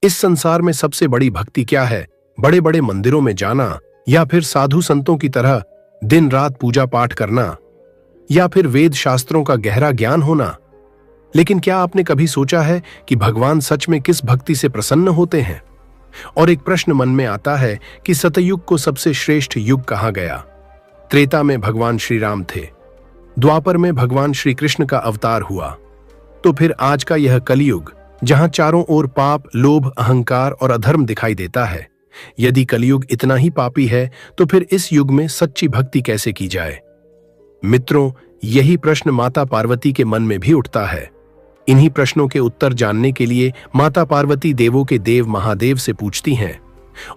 इस संसार में सबसे बड़ी भक्ति क्या है? बड़े बड़े मंदिरों में जाना, या फिर साधु संतों की तरह दिन रात पूजा पाठ करना, या फिर वेद शास्त्रों का गहरा ज्ञान होना? लेकिन क्या आपने कभी सोचा है कि भगवान सच में किस भक्ति से प्रसन्न होते हैं? और एक प्रश्न मन में आता है कि सतयुग को सबसे श्रेष्ठ युग कहा गया। त्रेता में भगवान श्री राम थे, द्वापर में भगवान श्री कृष्ण का अवतार हुआ, तो फिर आज का यह कलयुग जहां चारों ओर पाप, लोभ, अहंकार और अधर्म दिखाई देता है। यदि कलयुग इतना ही पापी है तो फिर इस युग में सच्ची भक्ति कैसे की जाए? मित्रों, यही प्रश्न माता पार्वती के मन में भी उठता है। इन्हीं प्रश्नों के उत्तर जानने के लिए माता पार्वती देवों के देव महादेव से पूछती हैं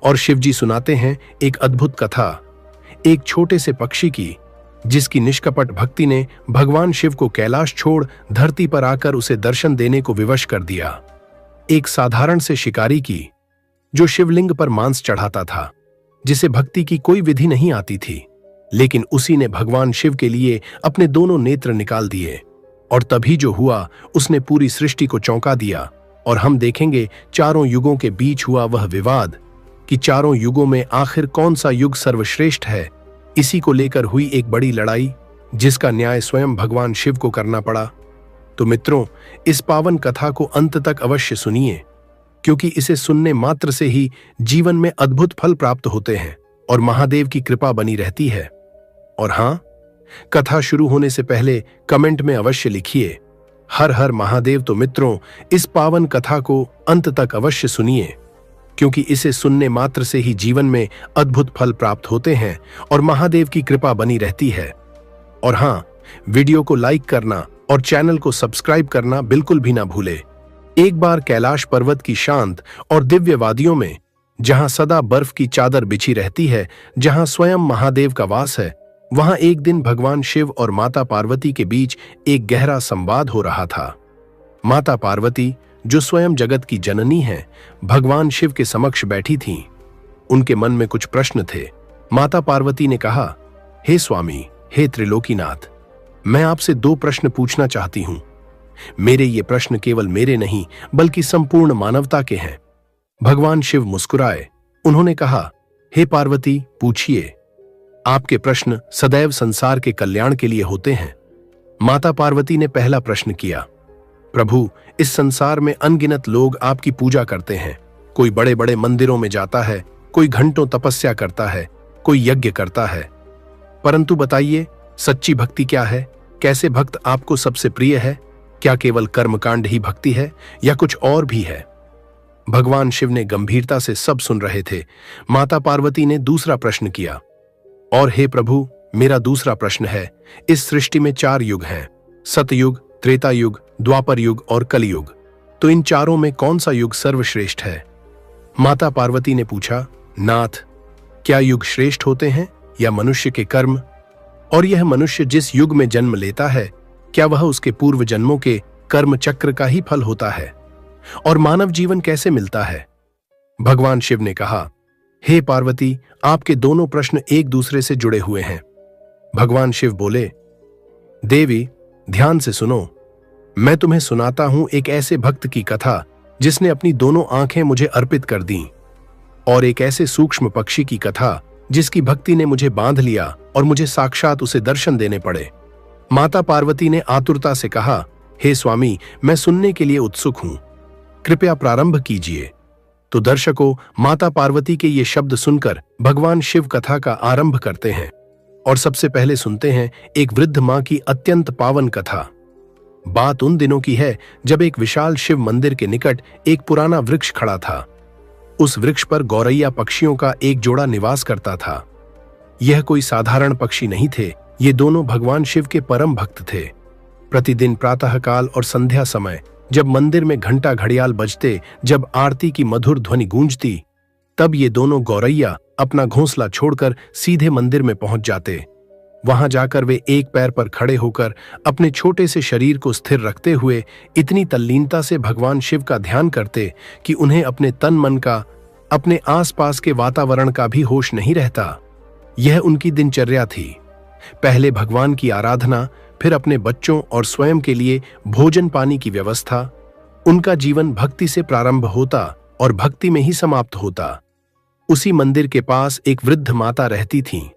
और शिवजी सुनाते हैं एक अद्भुत कथा, एक छोटे से पक्षी की, जिसकी निष्कपट भक्ति ने भगवान शिव को कैलाश छोड़ धरती पर आकर उसे दर्शन देने को विवश कर दिया। एक साधारण से शिकारी की, जो शिवलिंग पर मांस चढ़ाता था, जिसे भक्ति की कोई विधि नहीं आती थी, लेकिन उसी ने भगवान शिव के लिए अपने दोनों नेत्र निकाल दिए, और तभी जो हुआ उसने पूरी सृष्टि को चौंका दिया। और हम देखेंगे चारों युगों के बीच हुआ वह विवाद कि चारों युगों में आखिर कौन सा युग सर्वश्रेष्ठ है। इसी को लेकर हुई एक बड़ी लड़ाई, जिसका न्याय स्वयं भगवान शिव को करना पड़ा। तो मित्रों, इस पावन कथा को अंत तक अवश्य सुनिए, क्योंकि इसे सुनने मात्र से ही जीवन में अद्भुत फल प्राप्त होते हैं और महादेव की कृपा बनी रहती है। और हां, कथा शुरू होने से पहले कमेंट में अवश्य लिखिए हर हर महादेव। तो मित्रों, इस पावन कथा को अंत तक अवश्य सुनिए, क्योंकि इसे सुनने मात्र से ही जीवन में अद्भुत फल प्राप्त होते हैं और महादेव की कृपा बनी रहती है। और हां, वीडियो को लाइक करना और चैनल को सब्सक्राइब करना बिल्कुल भी ना भूले। एक बार कैलाश पर्वत की शांत और दिव्य वादियों में, जहां सदा बर्फ की चादर बिछी रहती है, जहां स्वयं महादेव का वास है, वहां एक दिन भगवान शिव और माता पार्वती के बीच एक गहरा संवाद हो रहा था। माता पार्वती, जो स्वयं जगत की जननी है, भगवान शिव के समक्ष बैठी थीं। उनके मन में कुछ प्रश्न थे। माता पार्वती ने कहा, हे स्वामी, हे त्रिलोकीनाथ, मैं आपसे 2 प्रश्न पूछना चाहती हूं। मेरे ये प्रश्न केवल मेरे नहीं, बल्कि संपूर्ण मानवता के हैं। भगवान शिव मुस्कुराए। उन्होंने कहा, हे पार्वती, पूछिए। आपके प्रश्न सदैव संसार के कल्याण के लिए होते हैं। माता पार्वती ने पहला प्रश्न किया, प्रभु, इस संसार में अनगिनत लोग आपकी पूजा करते हैं। कोई बड़े बड़े मंदिरों में जाता है, कोई घंटों तपस्या करता है, कोई यज्ञ करता है, परंतु बताइए, सच्ची भक्ति क्या है? कैसे भक्त आपको सबसे प्रिय है? क्या केवल कर्मकांड ही भक्ति है या कुछ और भी है? भगवान शिव ने गंभीरता से सब सुन रहे थे। माता पार्वती ने दूसरा प्रश्न किया, और हे प्रभु, मेरा दूसरा प्रश्न है, इस सृष्टि में 4 युग हैं, सतयुग, त्रेता युग, द्वापर युग और कलयुग। तो इन चारों में कौन सा युग सर्वश्रेष्ठ है? माता पार्वती ने पूछा, नाथ, क्या युग श्रेष्ठ होते हैं या मनुष्य के कर्म? और यह मनुष्य जिस युग में जन्म लेता है, क्या वह उसके पूर्व जन्मों के कर्म चक्र का ही फल होता है? और मानव जीवन कैसे मिलता है? भगवान शिव ने कहा, हे पार्वती, आपके दोनों प्रश्न एक दूसरे से जुड़े हुए हैं। भगवान शिव बोले, देवी, ध्यान से सुनो। मैं तुम्हें सुनाता हूं एक ऐसे भक्त की कथा जिसने अपनी दोनों आंखें मुझे अर्पित कर दीं, और एक ऐसे सूक्ष्म पक्षी की कथा जिसकी भक्ति ने मुझे बांध लिया और मुझे साक्षात उसे दर्शन देने पड़े। माता पार्वती ने आतुरता से कहा, हे स्वामी, मैं सुनने के लिए उत्सुक हूं, कृपया प्रारंभ कीजिए। तो दर्शकों, माता पार्वती के ये शब्द सुनकर भगवान शिव कथा का आरंभ करते हैं। और सबसे पहले सुनते हैं एक वृद्ध मां की अत्यंत पावन कथा। बात उन दिनों की है जब एक विशाल शिव मंदिर के निकट एक पुराना वृक्ष खड़ा था। उस वृक्ष पर गौरैया पक्षियों का एक जोड़ा निवास करता था। यह कोई साधारण पक्षी नहीं थे, ये दोनों भगवान शिव के परम भक्त थे। प्रतिदिन प्रातःकाल और संध्या समय जब मंदिर में घंटा घड़ियाल बजते, जब आरती की मधुर ध्वनि गूंजती, तब ये दोनों गौरैया अपना घोंसला छोड़कर सीधे मंदिर में पहुंच जाते। वहां जाकर वे एक पैर पर खड़े होकर अपने छोटे से शरीर को स्थिर रखते हुए इतनी तल्लीनता से भगवान शिव का ध्यान करते कि उन्हें अपने तन मन का, अपने आसपास के वातावरण का भी होश नहीं रहता। यह उनकी दिनचर्या थी। पहले भगवान की आराधना, फिर अपने बच्चों और स्वयं के लिए भोजन पानी की व्यवस्था। उनका जीवन भक्ति से प्रारंभ होता और भक्ति में ही समाप्त होता। उसी मंदिर के पास एक वृद्ध माता रहती थीं।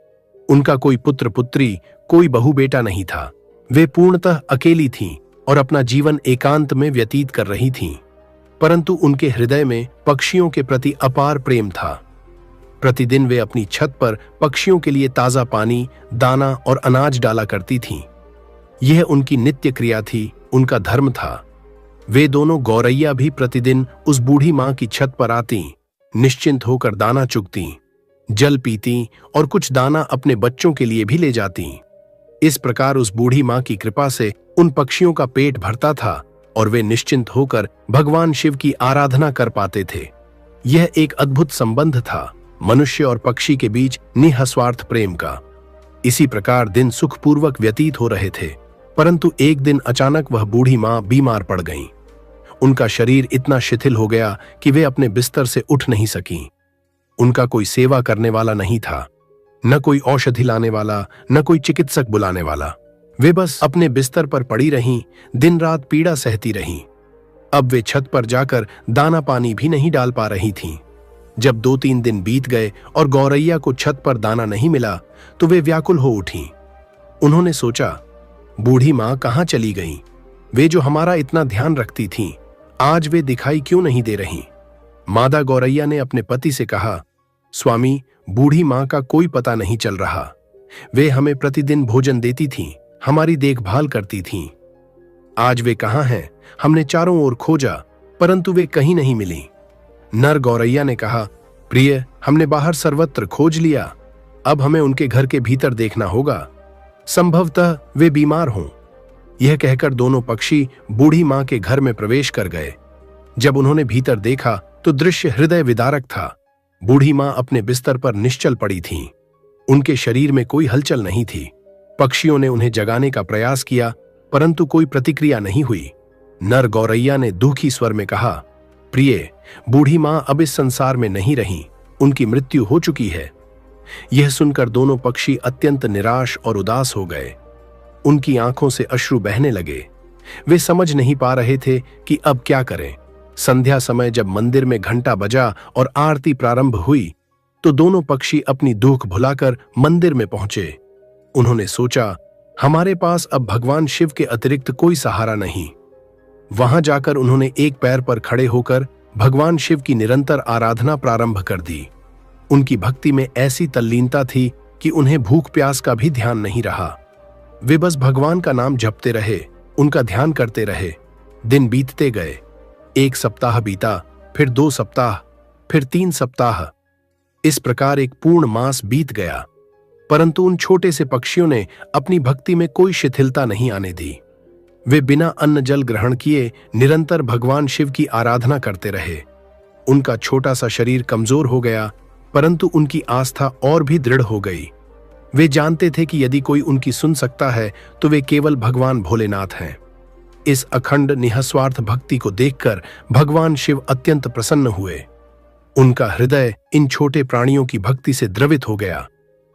उनका कोई पुत्र पुत्री, कोई बहू बेटा नहीं था। वे पूर्णतः अकेली थीं और अपना जीवन एकांत में व्यतीत कर रही थीं। परंतु उनके हृदय में पक्षियों के प्रति अपार प्रेम था। प्रतिदिन वे अपनी छत पर पक्षियों के लिए ताजा पानी, दाना और अनाज डाला करती थीं। यह उनकी नित्य क्रिया थी, उनका धर्म था। वे दोनों गौरैया भी प्रतिदिन उस बूढ़ी मां की छत पर आती, निश्चिंत होकर दाना चुगती, जल पीती और कुछ दाना अपने बच्चों के लिए भी ले जाती। इस प्रकार उस बूढ़ी मां की कृपा से उन पक्षियों का पेट भरता था और वे निश्चिंत होकर भगवान शिव की आराधना कर पाते थे। यह एक अद्भुत संबंध था, मनुष्य और पक्षी के बीच निःस्वार्थ प्रेम का। इसी प्रकार दिन सुखपूर्वक व्यतीत हो रहे थे, परंतु एक दिन अचानक वह बूढ़ी मां बीमार पड़ गईं। उनका शरीर इतना शिथिल हो गया कि वे अपने बिस्तर से उठ नहीं सकीं। उनका कोई सेवा करने वाला नहीं था, न कोई औषधि लाने वाला, न कोई चिकित्सक बुलाने वाला। वे बस अपने बिस्तर पर पड़ी रहीं, दिन रात पीड़ा सहती रहीं। अब वे छत पर जाकर दाना पानी भी नहीं डाल पा रही थीं। जब 2-3 दिन बीत गए और गौरैया को छत पर दाना नहीं मिला तो वे व्याकुल हो उठीं। उन्होंने सोचा, बूढ़ी मां कहां चली गईं? वे जो हमारा इतना ध्यान रखती थीं, आज वे दिखाई क्यों नहीं दे रहीं? मादा गौरैया ने अपने पति से कहा, स्वामी, बूढ़ी मां का कोई पता नहीं चल रहा। वे हमें प्रतिदिन भोजन देती थीं, हमारी देखभाल करती थीं। आज वे कहां हैं? हमने चारों ओर खोजा, परंतु वे कहीं नहीं मिली। नर गौरैया ने कहा, प्रिय, हमने बाहर सर्वत्र खोज लिया, अब हमें उनके घर के भीतर देखना होगा। संभवतः वे बीमार हों। यह कहकर दोनों पक्षी बूढ़ी मां के घर में प्रवेश कर गए। जब उन्होंने भीतर देखा तो दृश्य हृदय विदारक था। बूढ़ी मां अपने बिस्तर पर निश्चल पड़ी थीं। उनके शरीर में कोई हलचल नहीं थी। पक्षियों ने उन्हें जगाने का प्रयास किया, परंतु कोई प्रतिक्रिया नहीं हुई। नर गौरैया ने दुखी स्वर में कहा, प्रिय, बूढ़ी मां अब इस संसार में नहीं रहीं, उनकी मृत्यु हो चुकी है। यह सुनकर दोनों पक्षी अत्यंत निराश और उदास हो गए। उनकी आंखों से अश्रु बहने लगे। वे समझ नहीं पा रहे थे कि अब क्या करें। संध्या समय जब मंदिर में घंटा बजा और आरती प्रारंभ हुई तो दोनों पक्षी अपनी दुख भुलाकर मंदिर में पहुंचे। उन्होंने सोचा, हमारे पास अब भगवान शिव के अतिरिक्त कोई सहारा नहीं। वहां जाकर उन्होंने एक पैर पर खड़े होकर भगवान शिव की निरंतर आराधना प्रारंभ कर दी। उनकी भक्ति में ऐसी तल्लीनता थी कि उन्हें भूख प्यास का भी ध्यान नहीं रहा। वे बस भगवान का नाम जपते रहे, उनका ध्यान करते रहे। दिन बीतते गए। 1 सप्ताह बीता, फिर 2 सप्ताह, फिर 3 सप्ताह। इस प्रकार एक पूर्ण मास बीत गया, परंतु उन छोटे से पक्षियों ने अपनी भक्ति में कोई शिथिलता नहीं आने दी। वे बिना अन्न जल ग्रहण किए निरंतर भगवान शिव की आराधना करते रहे। उनका छोटा सा शरीर कमजोर हो गया, परंतु उनकी आस्था और भी दृढ़ हो गई। वे जानते थे कि यदि कोई उनकी सुन सकता है तो वे केवल भगवान भोलेनाथ हैं। इस अखंड निःस्वार्थ भक्ति को देखकर भगवान शिव अत्यंत प्रसन्न हुए। उनका हृदय इन छोटे प्राणियों की भक्ति से द्रवित हो गया।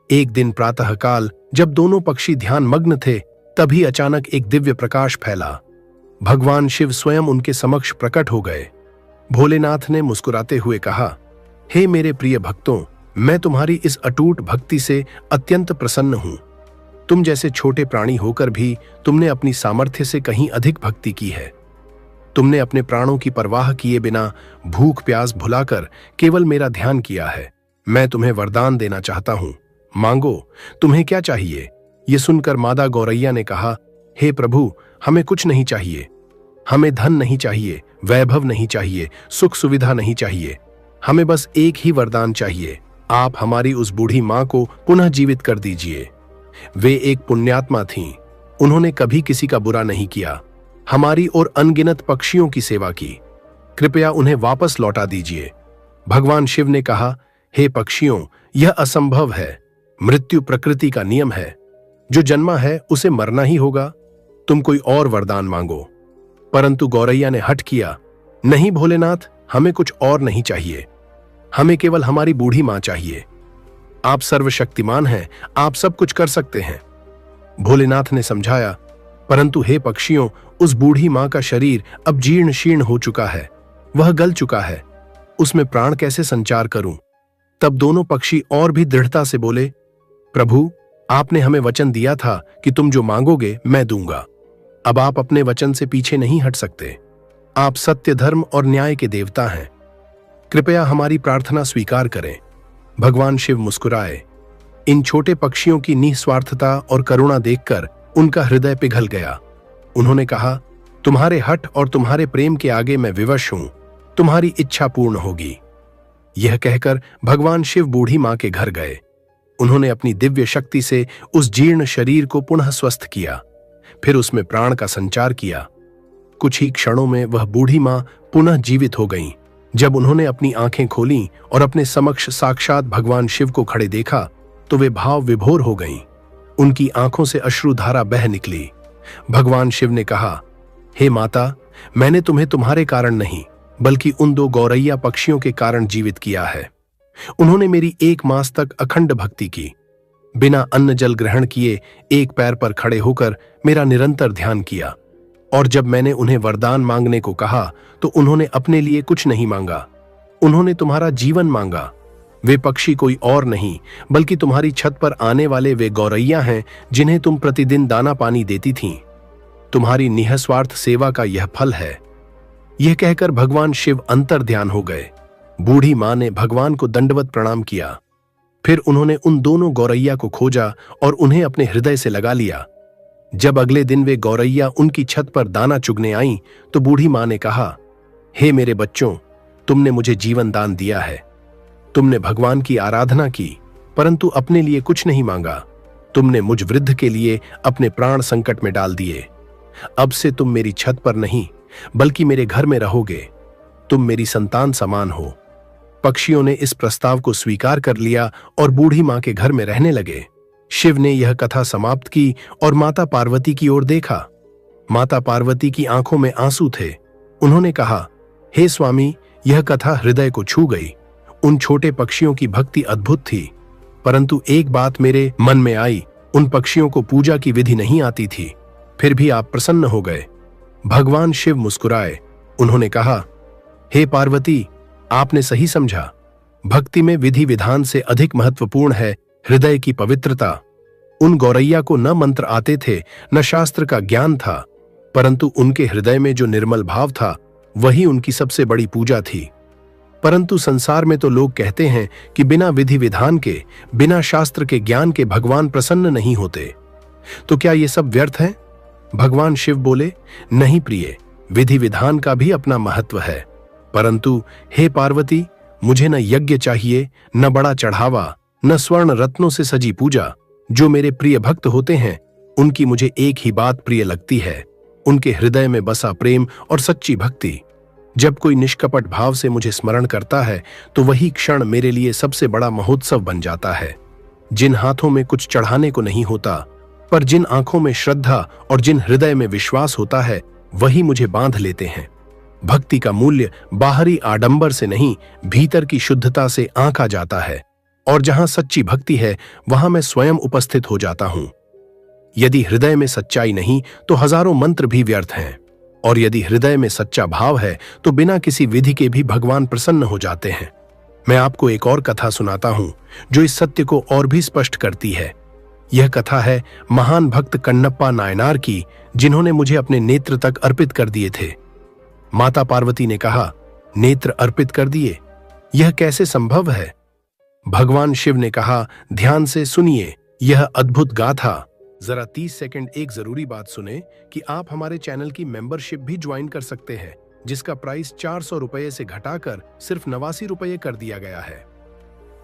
एक दिन प्रातःकाल जब दोनों पक्षी ध्यान मग्न थे, तभी अचानक एक दिव्य प्रकाश फैला। भगवान शिव स्वयं उनके समक्ष प्रकट हो गए। भोलेनाथ ने मुस्कुराते हुए कहा, हे मेरे प्रिय भक्तों, मैं तुम्हारी इस अटूट भक्ति से अत्यंत प्रसन्न हूं। तुम जैसे छोटे प्राणी होकर भी तुमने अपनी सामर्थ्य से कहीं अधिक भक्ति की है। तुमने अपने प्राणों की परवाह किए बिना भूख प्यास भुलाकर केवल मेरा ध्यान किया है। मैं तुम्हें वरदान देना चाहता हूं, मांगो, तुम्हें क्या चाहिए? ये सुनकर मादा गौरैया ने कहा, हे प्रभु, हमें कुछ नहीं चाहिए। हमें धन नहीं चाहिए, वैभव नहीं चाहिए, सुख सुविधा नहीं चाहिए। हमें बस एक ही वरदान चाहिए, आप हमारी उस बूढ़ी मां को पुनः जीवित कर दीजिए। वे एक पुण्यात्मा थीं। उन्होंने कभी किसी का बुरा नहीं किया, हमारी और अनगिनत पक्षियों की सेवा की। कृपया उन्हें वापस लौटा दीजिए। भगवान शिव ने कहा, हे पक्षियों, यह असंभव है। मृत्यु प्रकृति का नियम है। जो जन्मा है उसे मरना ही होगा। तुम कोई और वरदान मांगो। परंतु गौरैया ने हठ किया, नहीं भोलेनाथ, हमें कुछ और नहीं चाहिए। हमें केवल हमारी बूढ़ी मां चाहिए। आप सर्वशक्तिमान हैं, आप सब कुछ कर सकते हैं। भोलेनाथ ने समझाया, परंतु हे पक्षियों, उस बूढ़ी मां का शरीर अब जीर्ण शीर्ण हो चुका है, वह गल चुका है। उसमें प्राण कैसे संचार करूं? तब दोनों पक्षी और भी दृढ़ता से बोले, प्रभु, आपने हमें वचन दिया था कि तुम जो मांगोगे मैं दूंगा। अब आप अपने वचन से पीछे नहीं हट सकते। आप सत्य, धर्म और न्याय के देवता हैं। कृपया हमारी प्रार्थना स्वीकार करें। भगवान शिव मुस्कुराए। इन छोटे पक्षियों की निस्वार्थता और करुणा देखकर उनका हृदय पिघल गया। उन्होंने कहा, तुम्हारे हठ और तुम्हारे प्रेम के आगे मैं विवश हूं। तुम्हारी इच्छा पूर्ण होगी। यह कहकर भगवान शिव बूढ़ी मां के घर गए। उन्होंने अपनी दिव्य शक्ति से उस जीर्ण शरीर को पुनः स्वस्थ किया, फिर उसमें प्राण का संचार किया। कुछ ही क्षणों में वह बूढ़ी मां पुनः जीवित हो गईं। जब उन्होंने अपनी आंखें खोलीं और अपने समक्ष साक्षात भगवान शिव को खड़े देखा तो वे भाव विभोर हो गईं। उनकी आंखों से अश्रुधारा बह निकली। भगवान शिव ने कहा, हे माता, मैंने तुम्हें तुम्हारे कारण नहीं बल्कि उन 2 गौरैया पक्षियों के कारण जीवित किया है। उन्होंने मेरी 1 मास तक अखंड भक्ति की। बिना अन्न जल ग्रहण किए एक पैर पर खड़े होकर मेरा निरंतर ध्यान किया। और जब मैंने उन्हें वरदान मांगने को कहा तो उन्होंने अपने लिए कुछ नहीं मांगा। उन्होंने तुम्हारा जीवन मांगा। वे पक्षी कोई और नहीं बल्कि तुम्हारी छत पर आने वाले वे गौरैया हैं जिन्हें तुम प्रतिदिन दाना पानी देती थीं। तुम्हारी निःस्वार्थ सेवा का यह फल है। यह कहकर भगवान शिव अंतर ध्यान हो गए। बूढ़ी मां ने भगवान को दंडवत प्रणाम किया। फिर उन्होंने उन दोनों गौरैया को खोजा और उन्हें अपने हृदय से लगा लिया। जब अगले दिन वे गौरैया उनकी छत पर दाना चुगने आईं तो बूढ़ी मां ने कहा, हे मेरे बच्चों, तुमने मुझे जीवन दान दिया है। तुमने भगवान की आराधना की परंतु अपने लिए कुछ नहीं मांगा। तुमने मुझ वृद्ध के लिए अपने प्राण संकट में डाल दिए। अब से तुम मेरी छत पर नहीं बल्कि मेरे घर में रहोगे। तुम मेरी संतान समान हो। पक्षियों ने इस प्रस्ताव को स्वीकार कर लिया और बूढ़ी मां के घर में रहने लगे। शिव ने यह कथा समाप्त की और माता पार्वती की ओर देखा। माता पार्वती की आंखों में आंसू थे। उन्होंने कहा, हे स्वामी, यह कथा हृदय को छू गई। उन छोटे पक्षियों की भक्ति अद्भुत थी, परंतु एक बात मेरे मन में आई, उन पक्षियों को पूजा की विधि नहीं आती थी। फिर भी आप प्रसन्न हो गए। भगवान शिव मुस्कुराए। उन्होंने कहा, हे पार्वती, आपने सही समझा। भक्ति में विधि विधान से अधिक महत्वपूर्ण है हृदय की पवित्रता। उन गौरैया को न मंत्र आते थे न शास्त्र का ज्ञान था, परंतु उनके हृदय में जो निर्मल भाव था वही उनकी सबसे बड़ी पूजा थी। परंतु संसार में तो लोग कहते हैं कि बिना विधि विधान के, बिना शास्त्र के ज्ञान के भगवान प्रसन्न नहीं होते। तो क्या ये सब व्यर्थ है? भगवान शिव बोले, नहीं प्रिय, विधि विधान का भी अपना महत्व है। परंतु हे पार्वती, मुझे न यज्ञ चाहिए, न बड़ा चढ़ावा, न स्वर्ण रत्नों से सजी पूजा। जो मेरे प्रिय भक्त होते हैं उनकी मुझे एक ही बात प्रिय लगती है, उनके हृदय में बसा प्रेम और सच्ची भक्ति। जब कोई निष्कपट भाव से मुझे स्मरण करता है तो वही क्षण मेरे लिए सबसे बड़ा महोत्सव बन जाता है। जिन हाथों में कुछ चढ़ाने को नहीं होता, पर जिन आंखों में श्रद्धा और जिन हृदय में विश्वास होता है, वही मुझे बांध लेते हैं। भक्ति का मूल्य बाहरी आडंबर से नहीं, भीतर की शुद्धता से आंका जाता है। और जहां सच्ची भक्ति है वहां मैं स्वयं उपस्थित हो जाता हूं। यदि हृदय में सच्चाई नहीं तो हजारों मंत्र भी व्यर्थ हैं, और यदि हृदय में सच्चा भाव है तो बिना किसी विधि के भी भगवान प्रसन्न हो जाते हैं। मैं आपको एक और कथा सुनाता हूं जो इस सत्य को और भी स्पष्ट करती है। यह कथा है महान भक्त कन्नप्पा नायनार की, जिन्होंने मुझे अपने नेत्र तक अर्पित कर दिए थे। माता पार्वती ने कहा, नेत्र अर्पित कर दिए? यह कैसे संभव है? भगवान शिव ने कहा, ध्यान से सुनिए यह अद्भुत गाथा। जरा 30 सेकंड एक जरूरी बात सुने कि आप हमारे चैनल की मेंबरशिप भी ज्वाइन कर सकते हैं, जिसका प्राइस 400 रुपये से घटाकर सिर्फ 89 रुपये कर दिया गया है।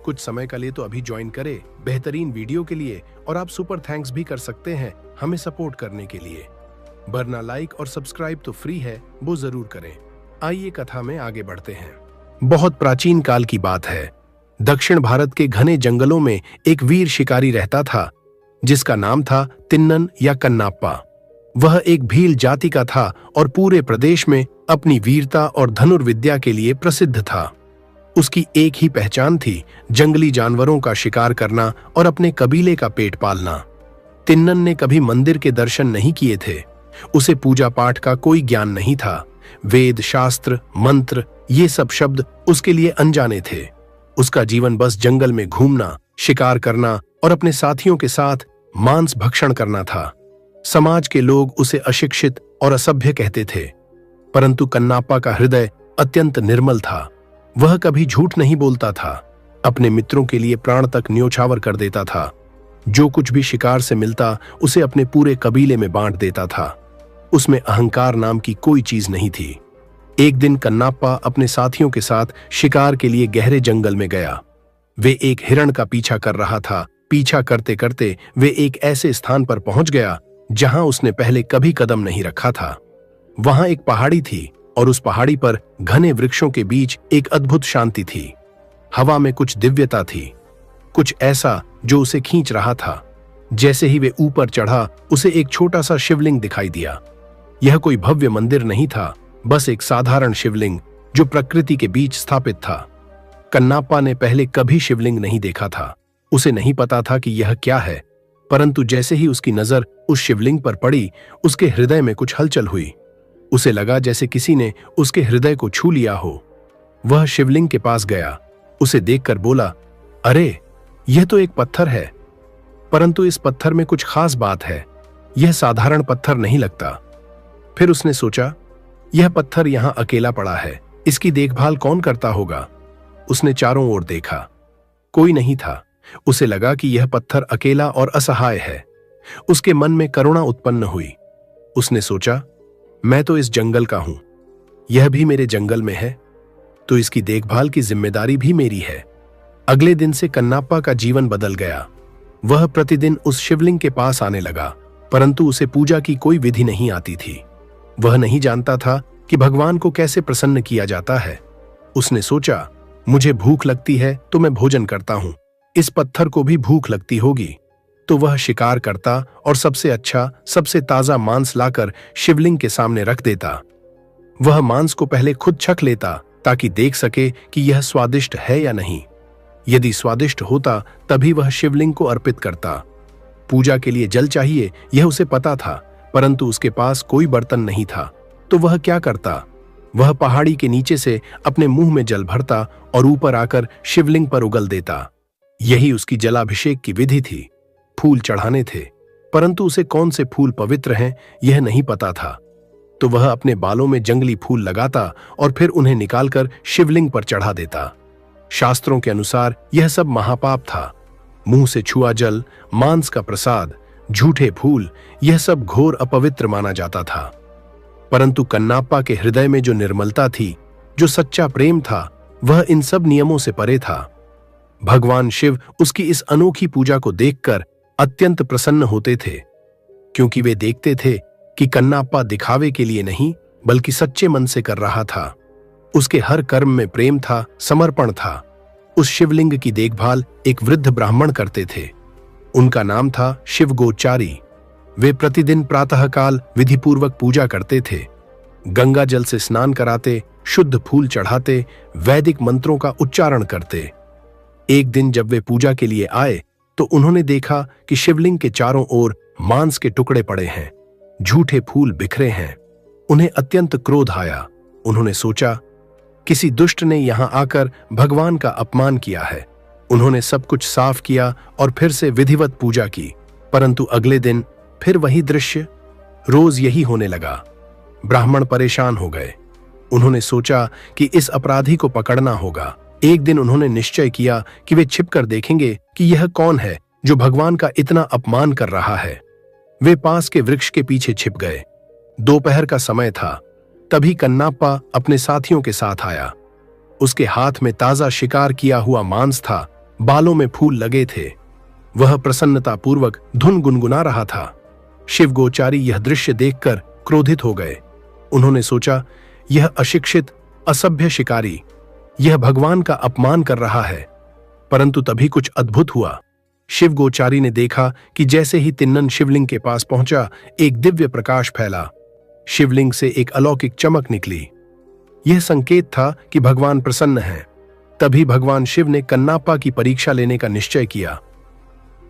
कुछ समय के लिए तो अभी ज्वाइन करें बेहतरीन वीडियो के लिए, और आप सुपर थैंक्स भी कर सकते हैं हमें सपोर्ट करने के लिए। वरना लाइक और सब्सक्राइब तो फ्री है, वो जरूर करें। आइए कथा में आगे बढ़ते हैं। बहुत प्राचीन काल की बात है। दक्षिण भारत के घने जंगलों में एक वीर शिकारी रहता था, जिसका नाम था तिन्नन या कन्नाप्पा। वह एक भील जाति का था और पूरे प्रदेश में अपनी वीरता और धनुर्विद्या के लिए प्रसिद्ध था। उसकी एक ही पहचान थी, जंगली जानवरों का शिकार करना और अपने कबीले का पेट पालना। तिन्नन ने कभी मंदिर के दर्शन नहीं किए थे। उसे पूजा पाठ का कोई ज्ञान नहीं था, वेद, शास्त्र, मंत्र, ये सब शब्द उसके लिए अनजाने थे। उसका जीवन बस जंगल में घूमना, शिकार करना और अपने साथियों के साथ मांस भक्षण करना था। समाज के लोग उसे अशिक्षित और असभ्य कहते थे, परंतु कन्नाप्पा का हृदय अत्यंत निर्मल था। वह कभी झूठ नहीं बोलता था, अपने मित्रों के लिए प्राण तक न्योछावर कर देता था। जो कुछ भी शिकार से मिलता उसे अपने पूरे कबीले में बांट देता था। उसमें अहंकार नाम की कोई चीज नहीं थी। एक दिन कन्नाप्पा अपने साथियों के साथ शिकार के लिए गहरे जंगल में गया। वे एक हिरण का पीछा कर रहा था। पीछा करते करते वे एक ऐसे स्थान पर पहुंच गया जहां उसने पहले कभी कदम नहीं रखा था। वहां एक पहाड़ी थी और उस पहाड़ी पर घने वृक्षों के बीच एक अद्भुत शांति थी। हवा में कुछ दिव्यता थी, कुछ ऐसा जो उसे खींच रहा था। जैसे ही वे ऊपर चढ़ा, उसे एक छोटा सा शिवलिंग दिखाई दिया। यह कोई भव्य मंदिर नहीं था, बस एक साधारण शिवलिंग जो प्रकृति के बीच स्थापित था। कन्नाप्पा ने पहले कभी शिवलिंग नहीं देखा था। उसे नहीं पता था कि यह क्या है, परंतु जैसे ही उसकी नजर उस शिवलिंग पर पड़ी, उसके हृदय में कुछ हलचल हुई। उसे लगा जैसे किसी ने उसके हृदय को छू लिया हो। वह शिवलिंग के पास गया, उसे देखकर बोला, अरे, यह तो एक पत्थर है, परंतु इस पत्थर में कुछ खास बात है। यह साधारण पत्थर नहीं लगता। फिर उसने सोचा, यह पत्थर यहां अकेला पड़ा है, इसकी देखभाल कौन करता होगा। उसने चारों ओर देखा, कोई नहीं था। उसे लगा कि यह पत्थर अकेला और असहाय है। उसके मन में करुणा उत्पन्न हुई। उसने सोचा, मैं तो इस जंगल का हूं, यह भी मेरे जंगल में है, तो इसकी देखभाल की जिम्मेदारी भी मेरी है। अगले दिन से कन्नाप्पा का जीवन बदल गया। वह प्रतिदिन उस शिवलिंग के पास आने लगा, परंतु उसे पूजा की कोई विधि नहीं आती थी। वह नहीं जानता था कि भगवान को कैसे प्रसन्न किया जाता है। उसने सोचा, मुझे भूख लगती है तो मैं भोजन करता हूं, इस पत्थर को भी भूख लगती होगी। तो वह शिकार करता और सबसे अच्छा, सबसे ताजा मांस लाकर शिवलिंग के सामने रख देता। वह मांस को पहले खुद छक लेता ताकि देख सके कि यह स्वादिष्ट है या नहीं। यदि स्वादिष्ट होता तभी वह शिवलिंग को अर्पित करता। पूजा के लिए जल चाहिए, यह उसे पता था, परंतु उसके पास कोई बर्तन नहीं था। तो वह क्या करता? वह पहाड़ी के नीचे से अपने मुंह में जल भरता और ऊपर आकर शिवलिंग पर उगल देता। यही उसकी जलाभिषेक की विधि थी। फूल चढ़ाने थे, परंतु उसे कौन से फूल पवित्र हैं यह नहीं पता था। तो वह अपने बालों में जंगली फूल लगाता और फिर उन्हें निकालकर शिवलिंग पर चढ़ा देता। शास्त्रों के अनुसार यह सब महापाप था। मुंह से छुआ जल, मांस का प्रसाद, झूठे फूल, यह सब घोर अपवित्र माना जाता था। परंतु कन्नाप्पा के हृदय में जो निर्मलता थी, जो सच्चा प्रेम था, वह इन सब नियमों से परे था। भगवान शिव उसकी इस अनोखी पूजा को देखकर अत्यंत प्रसन्न होते थे, क्योंकि वे देखते थे कि कन्नाप्पा दिखावे के लिए नहीं बल्कि सच्चे मन से कर रहा था। उसके हर कर्म में प्रेम था, समर्पण था। उस शिवलिंग की देखभाल एक वृद्ध ब्राह्मण करते थे। उनका नाम था शिवगोचारी। वे प्रतिदिन प्रातःकाल विधिपूर्वक पूजा करते थे। गंगा जल से स्नान कराते, शुद्ध फूल चढ़ाते, वैदिक मंत्रों का उच्चारण करते। एक दिन जब वे पूजा के लिए आए तो उन्होंने देखा कि शिवलिंग के चारों ओर मांस के टुकड़े पड़े हैं, झूठे फूल बिखरे हैं। उन्हें अत्यंत क्रोध आया। उन्होंने सोचा, किसी दुष्ट ने यहां आकर भगवान का अपमान किया है। उन्होंने सब कुछ साफ किया और फिर से विधिवत पूजा की, परंतु अगले दिन फिर वही दृश्य। रोज यही होने लगा। ब्राह्मण परेशान हो गए। उन्होंने सोचा कि इस अपराधी को पकड़ना होगा। एक दिन उन्होंने निश्चय किया कि वे छिपकर देखेंगे कि यह कौन है जो भगवान का इतना अपमान कर रहा है। वे पास के वृक्ष के पीछे छिप गए। दोपहर का समय था। तभी कन्नाप्पा अपने साथियों के साथ आया। उसके हाथ में ताजा शिकार किया हुआ मांस था, बालों में फूल लगे थे। वह प्रसन्नतापूर्वक धुन गुनगुना रहा था। शिवगोचारी यह दृश्य देखकर क्रोधित हो गए। उन्होंने सोचा, यह अशिक्षित, असभ्य शिकारी, यह भगवान का अपमान कर रहा है। परंतु तभी कुछ अद्भुत हुआ। शिवगोचारी ने देखा कि जैसे ही तिन्नन शिवलिंग के पास पहुंचा, एक दिव्य प्रकाश फैला। शिवलिंग से एक अलौकिक चमक निकली। यह संकेत था कि भगवान प्रसन्न हैं। तभी भगवान शिव ने कन्नाप्पा की परीक्षा लेने का निश्चय किया।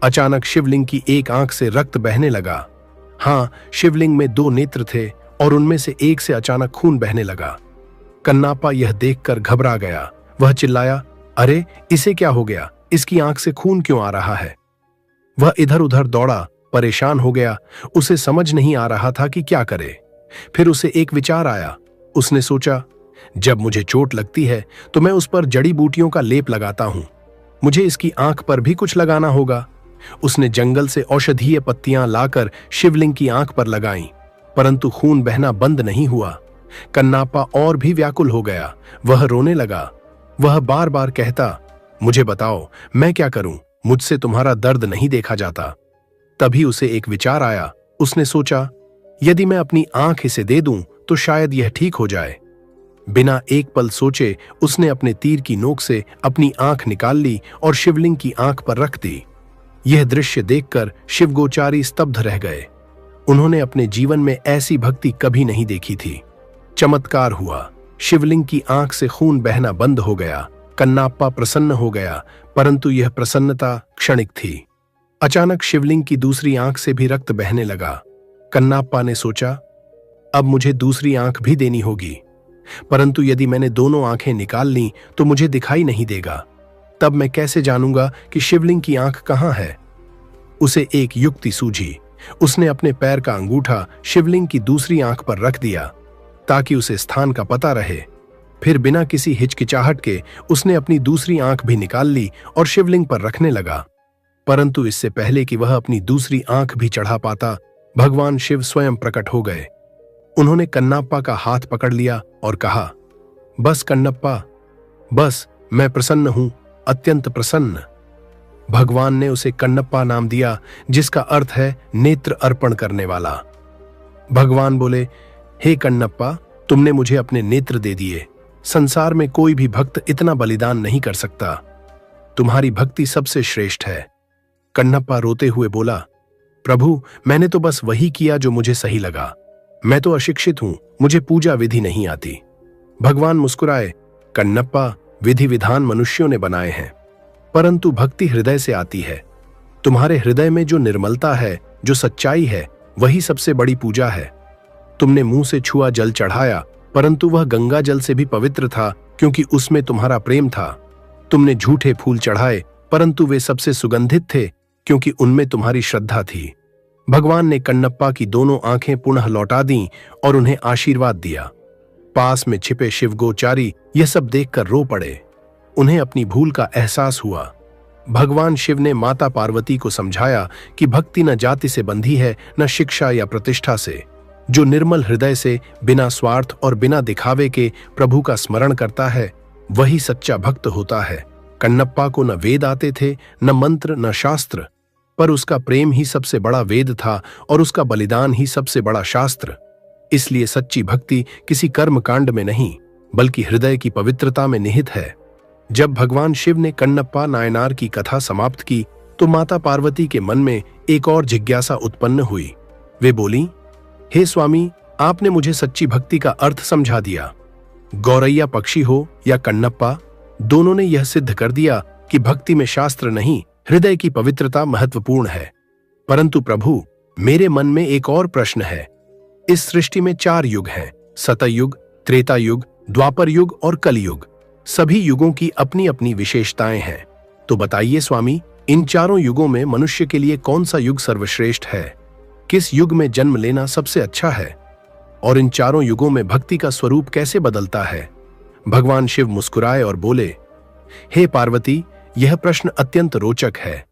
अचानक शिवलिंग की एक आंख से रक्त बहने लगा। हां, शिवलिंग में 2 नेत्र थे और उनमें से एक से अचानक खून बहने लगा। कन्नाप्पा यह देखकर घबरा गया। वह चिल्लाया, अरे इसे क्या हो गया? इसकी आंख से खून क्यों आ रहा है? वह इधर उधर दौड़ा, परेशान हो गया। उसे समझ नहीं आ रहा था कि क्या करे। फिर उसे एक विचार आया। उसने सोचा, जब मुझे चोट लगती है तो मैं उस पर जड़ी बूटियों का लेप लगाता हूं। मुझे इसकी आंख पर भी कुछ लगाना होगा। उसने जंगल से औषधीय पत्तियां लाकर शिवलिंग की आंख पर लगाईं, परंतु खून बहना बंद नहीं हुआ। कन्नाप्पा और भी व्याकुल हो गया। वह रोने लगा। वह बार बार कहता, मुझे बताओ, मैं क्या करूं? मुझसे तुम्हारा दर्द नहीं देखा जाता। तभी उसे एक विचार आया। उसने सोचा, यदि मैं अपनी आंख इसे दे दूं तो शायद यह ठीक हो जाए। बिना एक पल सोचे उसने अपने तीर की नोक से अपनी आंख निकाल ली और शिवलिंग की आंख पर रख दी। यह दृश्य देखकर शिवगोचारी स्तब्ध रह गए। उन्होंने अपने जीवन में ऐसी भक्ति कभी नहीं देखी थी। चमत्कार हुआ। शिवलिंग की आंख से खून बहना बंद हो गया। कन्नाप्पा प्रसन्न हो गया, परंतु यह प्रसन्नता क्षणिक थी। अचानक शिवलिंग की दूसरी आंख से भी रक्त बहने लगा। कन्नाप्पा ने सोचा, अब मुझे दूसरी आंख भी देनी होगी, परंतु यदि मैंने दोनों आंखें निकाल ली तो मुझे दिखाई नहीं देगा। तब मैं कैसे जानूंगा कि शिवलिंग की आंख कहां है? उसे एक युक्ति सूझी। उसने अपने पैर का अंगूठा शिवलिंग की दूसरी आंख पर रख दिया ताकि उसे स्थान का पता रहे। फिर बिना किसी हिचकिचाहट के उसने अपनी दूसरी आंख भी निकाल ली और शिवलिंग पर रखने लगा। परंतु इससे पहले कि वह अपनी दूसरी आंख भी चढ़ा पाता, भगवान शिव स्वयं प्रकट हो गए। उन्होंने कन्नाप्पा का हाथ पकड़ लिया और कहा, बस कन्नप्पा, बस, मैं प्रसन्न हूं, अत्यंत प्रसन्न। भगवान ने उसे कन्नप्पा नाम दिया, जिसका अर्थ है नेत्र अर्पण करने वाला। भगवान बोले, हे कन्नप्पा, तुमने मुझे अपने नेत्र दे दिए। संसार में कोई भी भक्त इतना बलिदान नहीं कर सकता। तुम्हारी भक्ति सबसे श्रेष्ठ है। कन्नप्पा रोते हुए बोला, प्रभु, मैंने तो बस वही किया जो मुझे सही लगा। मैं तो अशिक्षित हूं, मुझे पूजा विधि नहीं आती। भगवान मुस्कुराए, कन्नप्पा, विधि विधान मनुष्यों ने बनाए हैं, परंतु भक्ति हृदय से आती है। तुम्हारे हृदय में जो निर्मलता है, जो सच्चाई है, वही सबसे बड़ी पूजा है। तुमने मुंह से छुआ जल चढ़ाया, परंतु वह गंगा जल से भी पवित्र था, क्योंकि उसमें तुम्हारा प्रेम था। तुमने झूठे फूल चढ़ाए, परंतु वे सबसे सुगंधित थे, क्योंकि उनमें तुम्हारी श्रद्धा थी। भगवान ने कन्नप्पा की दोनों आंखें पुनः लौटा दीं और उन्हें आशीर्वाद दिया। पास में छिपे शिवगोचारी यह सब देखकर रो पड़े। उन्हें अपनी भूल का एहसास हुआ। भगवान शिव ने माता पार्वती को समझाया कि भक्ति न जाति से बंधी है, न शिक्षा या प्रतिष्ठा से। जो निर्मल हृदय से बिना स्वार्थ और बिना दिखावे के प्रभु का स्मरण करता है, वही सच्चा भक्त होता है। कन्नप्पा को न वेद आते थे, न मंत्र, न शास्त्र, पर उसका प्रेम ही सबसे बड़ा वेद था और उसका बलिदान ही सबसे बड़ा शास्त्र। इसलिए सच्ची भक्ति किसी कर्म कांड में नहीं, बल्कि हृदय की पवित्रता में निहित है। जब भगवान शिव ने कन्नप्पा नायनार की कथा समाप्त की तो माता पार्वती के मन में एक और जिज्ञासा उत्पन्न हुई। वे बोली, हे स्वामी, आपने मुझे सच्ची भक्ति का अर्थ समझा दिया। गौरैया पक्षी हो या कन्नप्पा, दोनों ने यह सिद्ध कर दिया कि भक्ति में शास्त्र नहीं, हृदय की पवित्रता महत्वपूर्ण है। परंतु प्रभु, मेरे मन में एक और प्रश्न है। इस सृष्टि में 4 युग हैं, सतयुग, त्रेता युग, द्वापर युग और कलयुग। सभी युगों की अपनी अपनी विशेषताएं हैं। तो बताइए स्वामी, इन चारों युगों में मनुष्य के लिए कौन सा युग सर्वश्रेष्ठ है? किस युग में जन्म लेना सबसे अच्छा है? और इन चारों युगों में भक्ति का स्वरूप कैसे बदलता है? भगवान शिव मुस्कुराए और बोले, हे पार्वती, यह प्रश्न अत्यंत रोचक है।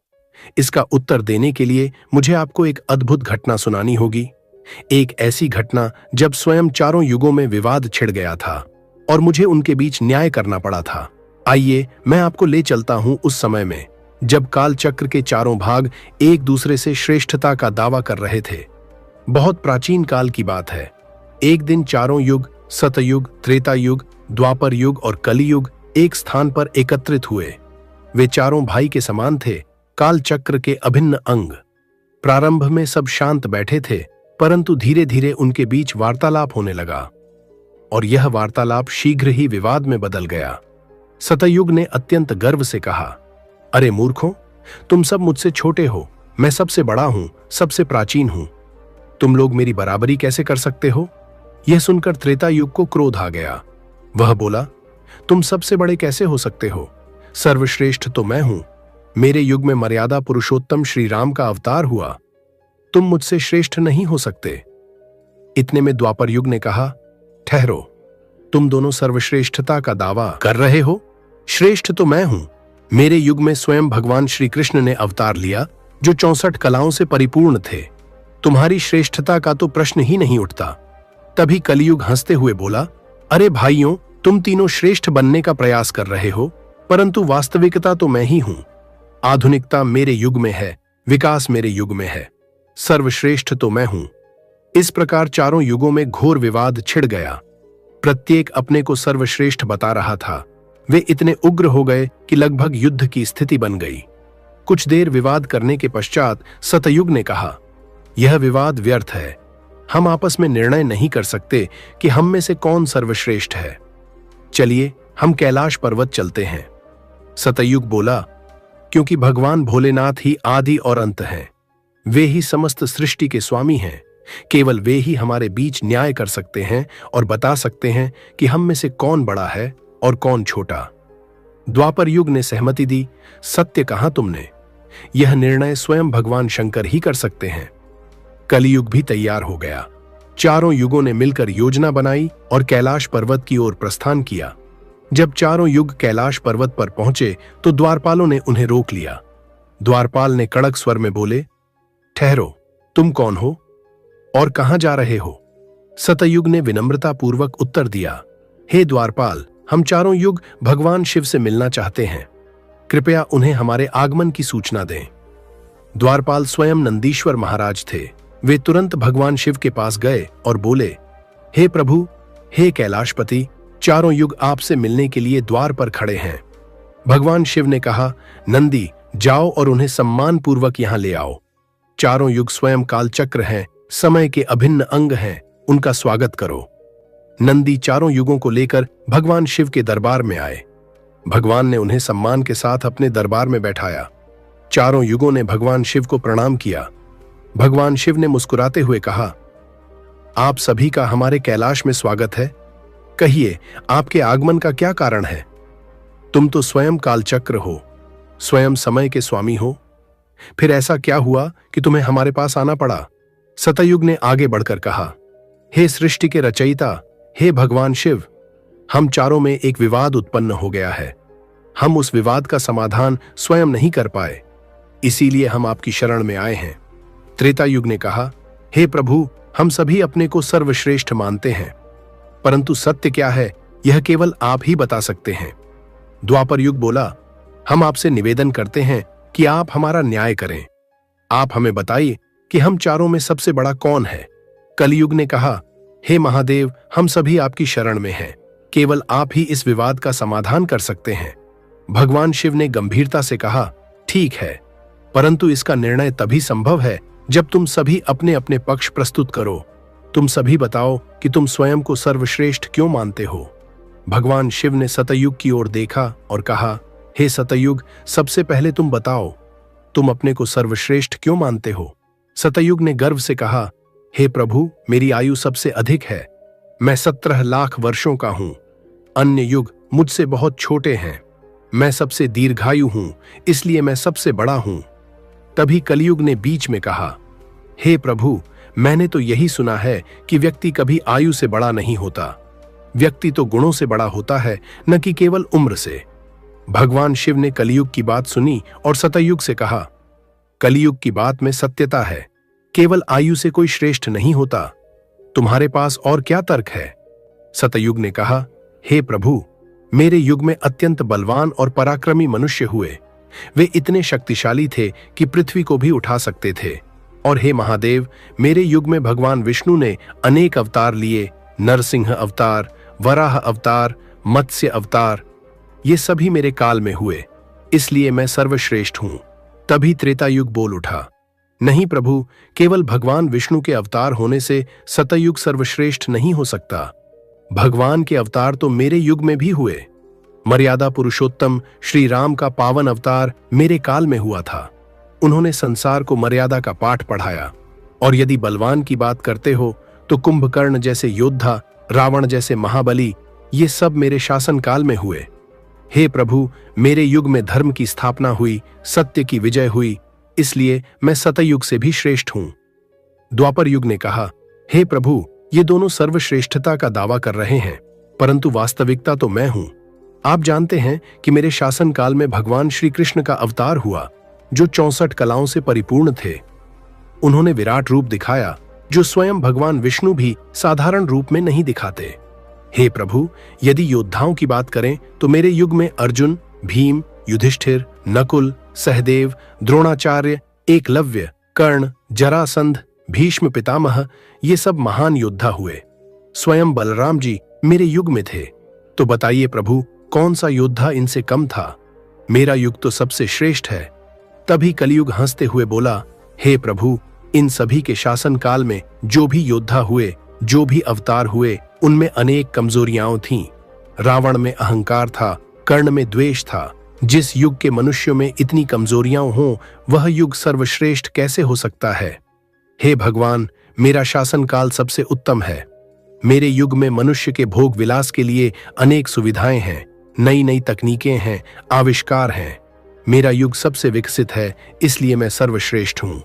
इसका उत्तर देने के लिए मुझे आपको एक अद्भुत घटना सुनानी होगी। एक ऐसी घटना जब स्वयं चारों युगों में विवाद छिड़ गया था और मुझे उनके बीच न्याय करना पड़ा था। आइए, मैं आपको ले चलता हूं उस समय में, जब काल चक्र के चारों भाग एक दूसरे से श्रेष्ठता का दावा कर रहे थे। बहुत प्राचीन काल की बात है। एक दिन चारों युग, सतयुग, त्रेता युग, द्वापर युग और कलियुग एक स्थान पर एकत्रित हुए। वे चारों भाई के समान थे, काल चक्र के अभिन्न अंग। प्रारंभ में सब शांत बैठे थे, परंतु धीरे धीरे उनके बीच वार्तालाप होने लगा और यह वार्तालाप शीघ्र ही विवाद में बदल गया। सतयुग ने अत्यंत गर्व से कहा, अरे मूर्खों, तुम सब मुझसे छोटे हो, मैं सबसे बड़ा हूं, सबसे प्राचीन हूं। तुम लोग मेरी बराबरी कैसे कर सकते हो? यह सुनकर त्रेता युग को क्रोध आ गया। वह बोला, तुम सबसे बड़े कैसे हो सकते हो? सर्वश्रेष्ठ तो मैं हूं। मेरे युग में मर्यादा पुरुषोत्तम श्री राम का अवतार हुआ। तुम मुझसे श्रेष्ठ नहीं हो सकते। इतने में द्वापर युग ने कहा, ठहरो, तुम दोनों सर्वश्रेष्ठता का दावा कर रहे हो? श्रेष्ठ तो मैं हूं। मेरे युग में स्वयं भगवान श्री कृष्ण ने अवतार लिया, जो 64 कलाओं से परिपूर्ण थे। तुम्हारी श्रेष्ठता का तो प्रश्न ही नहीं उठता। तभी कलियुग हंसते हुए बोला, अरे भाइयों, तुम तीनों श्रेष्ठ बनने का प्रयास कर रहे हो, परंतु वास्तविकता तो मैं ही हूं। आधुनिकता मेरे युग में है, विकास मेरे युग में है। सर्वश्रेष्ठ तो मैं हूं। इस प्रकार चारों युगों में घोर विवाद छिड़ गया। प्रत्येक अपने को सर्वश्रेष्ठ बता रहा था। वे इतने उग्र हो गए कि लगभग युद्ध की स्थिति बन गई। कुछ देर विवाद करने के पश्चात सतयुग ने कहा, यह विवाद व्यर्थ है। हम आपस में निर्णय नहीं कर सकते कि हम में से कौन सर्वश्रेष्ठ है। चलिए हम कैलाश पर्वत चलते हैं। सतयुग बोला, क्योंकि भगवान भोलेनाथ ही आदि और अंत हैं। वे ही समस्त सृष्टि के स्वामी हैं। केवल वे ही हमारे बीच न्याय कर सकते हैं और बता सकते हैं कि हम में से कौन बड़ा है और कौन छोटा। द्वापर युग ने सहमति दी, सत्य कहा तुमने। यह निर्णय स्वयं भगवान शंकर ही कर सकते हैं। कलियुग भी तैयार हो गया। चारों युगों ने मिलकर योजना बनाई और कैलाश पर्वत की ओर प्रस्थान किया। जब चारों युग कैलाश पर्वत पर पहुंचे तो द्वारपालों ने उन्हें रोक लिया। द्वारपाल ने कड़क स्वर में बोले, ठहरो, तुम कौन हो और कहां जा रहे हो? सतयुग ने विनम्रता पूर्वक उत्तर दिया, हे द्वारपाल, हम चारों युग भगवान शिव से मिलना चाहते हैं। कृपया उन्हें हमारे आगमन की सूचना दें। द्वारपाल स्वयं नंदीश्वर महाराज थे। वे तुरंत भगवान शिव के पास गए और बोले, हे प्रभु, हे कैलाशपति, चारों युग आपसे मिलने के लिए द्वार पर खड़े हैं। भगवान शिव ने कहा, नंदी, जाओ और उन्हें सम्मान पूर्वक यहां ले आओ। चारों युग स्वयं कालचक्र हैं, समय के अभिन्न अंग हैं, उनका स्वागत करो। नंदी चारों युगों को लेकर भगवान शिव के दरबार में आए। भगवान ने उन्हें सम्मान के साथ अपने दरबार में बैठाया। चारों युगों ने भगवान शिव को प्रणाम किया। भगवान शिव ने मुस्कुराते हुए कहा, आप सभी का हमारे कैलाश में स्वागत है। कहिए, आपके आगमन का क्या कारण है? तुम तो स्वयं कालचक्र हो, स्वयं समय के स्वामी हो। फिर ऐसा क्या हुआ कि तुम्हें हमारे पास आना पड़ा? सतयुग ने आगे बढ़कर कहा, हे सृष्टि के रचयिता, हे भगवान शिव, हम चारों में एक विवाद उत्पन्न हो गया है। हम उस विवाद का समाधान स्वयं नहीं कर पाए, इसीलिए हम आपकी शरण में आए हैं। त्रेता युग ने कहा, हे प्रभु, हम सभी अपने को सर्वश्रेष्ठ मानते हैं, परंतु सत्य क्या है यह केवल आप ही बता सकते हैं। द्वापर युग बोला, हम आपसे निवेदन करते हैं कि आप हमारा न्याय करें। आप हमें बताइए कि हम चारों में सबसे बड़ा कौन है। कलियुग ने कहा, हे महादेव, हम सभी आपकी शरण में हैं। केवल आप ही इस विवाद का समाधान कर सकते हैं। भगवान शिव ने गंभीरता से कहा, ठीक है, परंतु इसका निर्णय तभी संभव है जब तुम सभी अपने अपने पक्ष प्रस्तुत करो। तुम सभी बताओ कि तुम स्वयं को सर्वश्रेष्ठ क्यों मानते हो। भगवान शिव ने सतयुग की ओर देखा और कहा, हे सतयुग, सबसे पहले तुम बताओ, तुम अपने को सर्वश्रेष्ठ क्यों मानते हो। सतयुग ने गर्व से कहा, हे प्रभु, मेरी आयु सबसे अधिक है। मैं 17 लाख वर्षों का हूं। अन्य युग मुझसे बहुत छोटे हैं। मैं सबसे दीर्घायु हूं, इसलिए मैं सबसे बड़ा हूं। तभी कलियुग ने बीच में कहा, हे प्रभु, मैंने तो यही सुना है कि व्यक्ति कभी आयु से बड़ा नहीं होता। व्यक्ति तो गुणों से बड़ा होता है, न कि केवल उम्र से। भगवान शिव ने कलियुग की बात सुनी और सतयुग से कहा, कलियुग की बात में सत्यता है। केवल आयु से कोई श्रेष्ठ नहीं होता। तुम्हारे पास और क्या तर्क है। सतयुग ने कहा, हे प्रभु, मेरे युग में अत्यंत बलवान और पराक्रमी मनुष्य हुए। वे इतने शक्तिशाली थे कि पृथ्वी को भी उठा सकते थे। और हे महादेव, मेरे युग में भगवान विष्णु ने अनेक अवतार लिए। नरसिंह अवतार, वराह अवतार, मत्स्य अवतार, ये सभी मेरे काल में हुए, इसलिए मैं सर्वश्रेष्ठ हूं। तभी त्रेता युग बोल उठा, नहीं प्रभु, केवल भगवान विष्णु के अवतार होने से सतयुग सर्वश्रेष्ठ नहीं हो सकता। भगवान के अवतार तो मेरे युग में भी हुए। मर्यादा पुरुषोत्तम श्री राम का पावन अवतार मेरे काल में हुआ था। उन्होंने संसार को मर्यादा का पाठ पढ़ाया। और यदि बलवान की बात करते हो तो कुंभकर्ण जैसे योद्धा, रावण जैसे महाबली, ये सब मेरे शासनकाल में हुए। हे प्रभु, मेरे युग में धर्म की स्थापना हुई, सत्य की विजय हुई, इसलिए मैं सतयुग से भी श्रेष्ठ हूं। द्वापर युग ने कहा, हे प्रभु, ये दोनों सर्वश्रेष्ठता का दावा कर रहे हैं, परंतु वास्तविकता तो मैं हूं। आप जानते हैं कि मेरे शासनकाल में भगवान श्री कृष्ण का अवतार हुआ, जो 64 कलाओं से परिपूर्ण थे। उन्होंने विराट रूप दिखाया, जो स्वयं भगवान विष्णु भी साधारण रूप में नहीं दिखाते। हे प्रभु, यदि योद्धाओं की बात करें तो मेरे युग में अर्जुन, भीम, युधिष्ठिर, नकुल, सहदेव, द्रोणाचार्य, एकलव्य, कर्ण, जरासंध, भीष्म पितामह, ये सब महान योद्धा हुए। स्वयं बलराम जी मेरे युग में थे। तो बताइए प्रभु, कौन सा योद्धा इनसे कम था? मेरा युग तो सबसे श्रेष्ठ है। तभी कलियुग हंसते हुए बोला, हे प्रभु, इन सभी के शासन काल में जो भी योद्धा हुए, जो भी अवतार हुए, उनमें अनेक कमजोरियां थीं। रावण में अहंकार था, कर्ण में द्वेष था। जिस युग के मनुष्यों में इतनी कमजोरियां हों, वह युग सर्वश्रेष्ठ कैसे हो सकता है? हे भगवान, मेरा शासनकाल सबसे उत्तम है। मेरे युग में मनुष्य के भोग विलास के लिए अनेक सुविधाएं हैं, नई नई तकनीकें हैं, आविष्कार हैं। मेरा युग सबसे विकसित है, इसलिए मैं सर्वश्रेष्ठ हूं।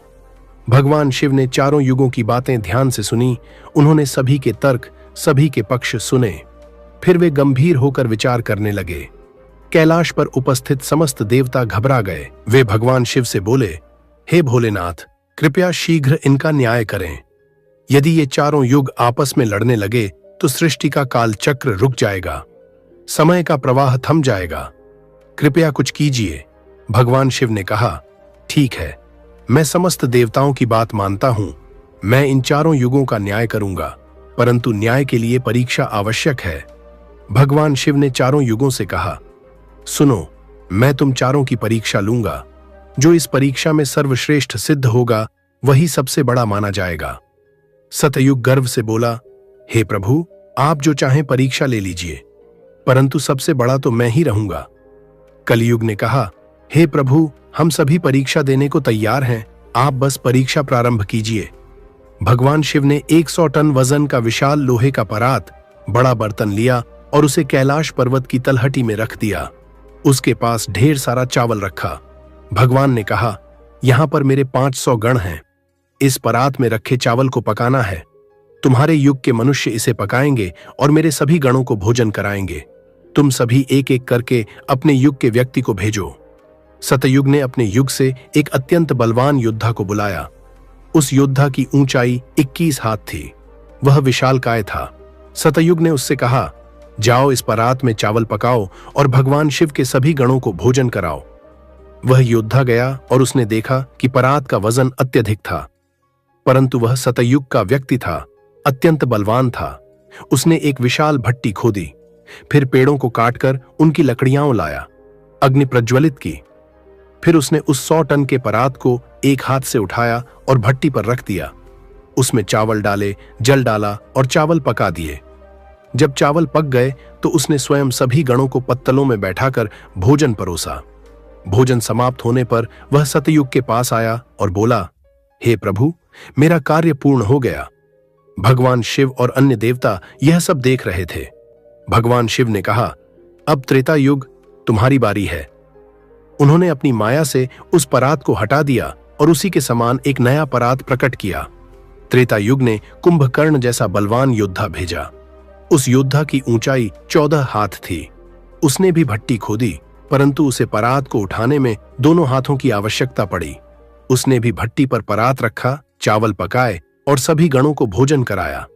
भगवान शिव ने चारों युगों की बातें ध्यान से सुनी। उन्होंने सभी के तर्क, सभी के पक्ष सुने। फिर वे गंभीर होकर विचार करने लगे। कैलाश पर उपस्थित समस्त देवता घबरा गए। वे भगवान शिव से बोले, हे भोलेनाथ, कृपया शीघ्र इनका न्याय करें। यदि ये चारों युग आपस में लड़ने लगे तो सृष्टि का काल चक्र रुक जाएगा, समय का प्रवाह थम जाएगा। कृपया कुछ कीजिए। भगवान शिव ने कहा, ठीक है, मैं समस्त देवताओं की बात मानता हूं। मैं इन चारों युगों का न्याय करूंगा, परंतु न्याय के लिए परीक्षा आवश्यक है। भगवान शिव ने चारों युगों से कहा, सुनो, मैं तुम चारों की परीक्षा लूंगा। जो इस परीक्षा में सर्वश्रेष्ठ सिद्ध होगा, वही सबसे बड़ा माना जाएगा। सतयुग गर्व से बोला, हे प्रभु, आप जो चाहें परीक्षा ले लीजिए, परंतु सबसे बड़ा तो मैं ही रहूंगा। कलियुग ने कहा, हे प्रभु, हम सभी परीक्षा देने को तैयार हैं, आप बस परीक्षा प्रारंभ कीजिए। भगवान शिव ने 100 टन वजन का विशाल लोहे का परात, बड़ा बर्तन लिया और उसे कैलाश पर्वत की तलहटी में रख दिया। उसके पास ढेर सारा चावल रखा। भगवान ने कहा, यहां पर मेरे 500 गण हैं। इस परात में रखे चावल को पकाना है। तुम्हारे युग के मनुष्य इसे पकाएंगे और मेरे सभी गणों को भोजन कराएंगे। तुम सभी एक एक करके अपने युग के व्यक्ति को भेजो। सतयुग ने अपने युग से एक अत्यंत बलवान योद्धा को बुलाया। उस योद्धा की ऊंचाई 21 हाथ थी। वह विशालकाय था। सतयुग ने उससे कहा, जाओ इस परात में चावल पकाओ और भगवान शिव के सभी गणों को भोजन कराओ। वह योद्धा गया और उसने देखा कि परात का वजन अत्यधिक था, परंतु वह सतयुग का व्यक्ति था, अत्यंत बलवान था। उसने एक विशाल भट्टी खोदी, फिर पेड़ों को काटकर उनकी लकड़ियां लाया, अग्नि प्रज्वलित की। फिर उसने उस 100 टन के परात को एक हाथ से उठाया और भट्टी पर रख दिया। उसमें चावल डाले, जल डाला और चावल पका दिए। जब चावल पक गए तो उसने स्वयं सभी गणों को पत्तलों में बैठाकर भोजन परोसा। भोजन समाप्त होने पर वह सतयुग के पास आया और बोला, हे प्रभु, मेरा कार्य पूर्ण हो गया। भगवान शिव और अन्य देवता यह सब देख रहे थे। भगवान शिव ने कहा, अब त्रेता युग तुम्हारी बारी है। उन्होंने अपनी माया से उस परात को हटा दिया और उसी के समान एक नया परात प्रकट किया। त्रेता युग ने कुंभकर्ण जैसा बलवान योद्धा भेजा। उस योद्धा की ऊंचाई 14 हाथ थी। उसने भी भट्टी खोदी, परंतु उसे परात को उठाने में दोनों हाथों की आवश्यकता पड़ी। उसने भी भट्टी पर परात रखा, चावल पकाए और सभी गणों को भोजन कराया।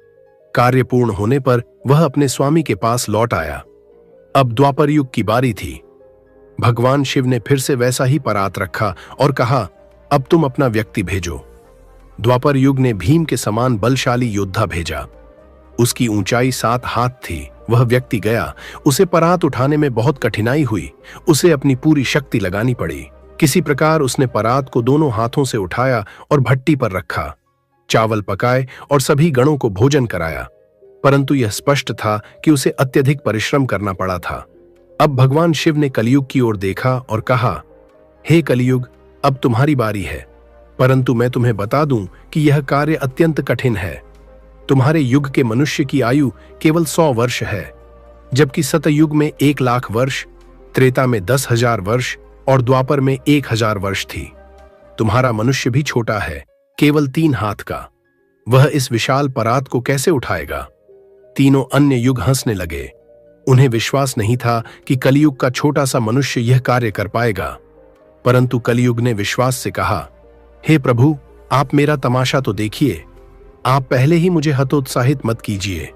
कार्य पूर्ण होने पर वह अपने स्वामी के पास लौट आया। अब द्वापर युग की बारी थी। भगवान शिव ने फिर से वैसा ही परात रखा और कहा, अब तुम अपना व्यक्ति भेजो। द्वापर युग ने भीम के समान बलशाली योद्धा भेजा। उसकी ऊंचाई 7 हाथ थी। वह व्यक्ति गया। उसे परात उठाने में बहुत कठिनाई हुई। उसे अपनी पूरी शक्ति लगानी पड़ी। किसी प्रकार उसने परात को दोनों हाथों से उठाया और भट्टी पर रखा, चावल पकाए और सभी गणों को भोजन कराया। परंतु यह स्पष्ट था कि उसे अत्यधिक परिश्रम करना पड़ा था। अब भगवान शिव ने कलियुग की ओर देखा और कहा, हे कलियुग, अब तुम्हारी बारी है, परंतु मैं तुम्हें बता दूं कि यह कार्य अत्यंत कठिन है। तुम्हारे युग के मनुष्य की आयु केवल 100 वर्ष है, जबकि सतयुग में 1,00,000 वर्ष, त्रेता में 10,000 वर्ष और द्वापर में 1,000 वर्ष थी। तुम्हारा मनुष्य भी छोटा है, केवल 3 हाथ का। वह इस विशाल परात को कैसे उठाएगा? तीनों अन्य युग हंसने लगे। उन्हें विश्वास नहीं था कि कलियुग का छोटा सा मनुष्य यह कार्य कर पाएगा। परंतु कलियुग ने विश्वास से कहा, हे प्रभु, आप मेरा तमाशा तो देखिए। आप पहले ही मुझे हतोत्साहित मत कीजिए।